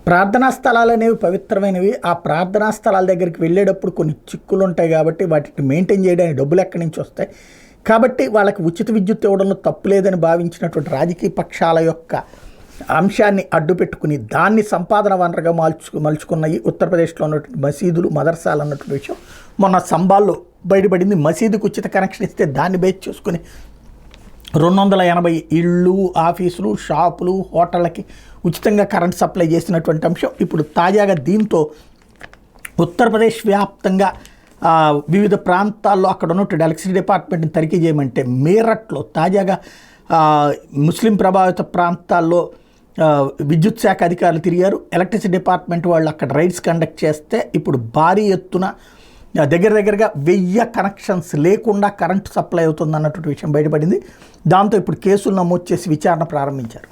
ప్రార్థనా స్థలాలు అనేవి పవిత్రమైనవి. ఆ ప్రార్థనా స్థలాల దగ్గరికి వెళ్ళేటప్పుడు కొన్ని చిక్కులు ఉంటాయి కాబట్టి వాటిని మెయింటైన్ చేయడానికి డబ్బులు ఎక్కడి నుంచి వస్తాయి. కాబట్టి వాళ్ళకి ఉచిత విద్యుత్ ఇవ్వడంలో తప్పు లేదని భావించినటువంటి రాజకీయ పక్షాల యొక్క అంశాన్ని అడ్డుపెట్టుకుని దాన్ని సంపాదన వనరుగా మలుచుకున్నాయి ఉత్తరప్రదేశ్లో ఉన్నటువంటి మసీదులు, మదర్సాలు అన్నటువంటి విషయం మొన్న సంబాల్లో బయటపడింది. మసీదుకు ఉచిత కనెక్షన్ ఇస్తే దాన్ని బేస్ చేసుకుని 280 ఇళ్ళు, ఆఫీసులు, షాపులు, హోటళ్ళకి ఉచితంగా కరెంట్ సప్లై చేసినటువంటి అంశం. ఇప్పుడు తాజాగా దీంతో ఉత్తరప్రదేశ్ వ్యాప్తంగా వివిధ ప్రాంతాల్లో అక్కడ ఉన్నటువంటి ఎలక్ట్రిసిటీ డిపార్ట్మెంట్ని తనిఖీ చేయమంటే మీరట్లో తాజాగా ముస్లిం ప్రభావిత ప్రాంతాల్లో విద్యుత్ శాఖ అధికారులు తిరిగారు. ఎలక్ట్రిసిటీ డిపార్ట్మెంట్ వాళ్ళు అక్కడ రైడ్స్ కండక్ట్ చేస్తే ఇప్పుడు భారీ ఎత్తున దగ్గరగా 1000 కనెక్షన్స్ లేకుండా కరెంటు సప్లై అవుతుంది అన్నటువంటి విషయం బయటపడింది. దాంతో ఇప్పుడు కేసులు నమోదు చేసి విచారణ ప్రారంభించారు.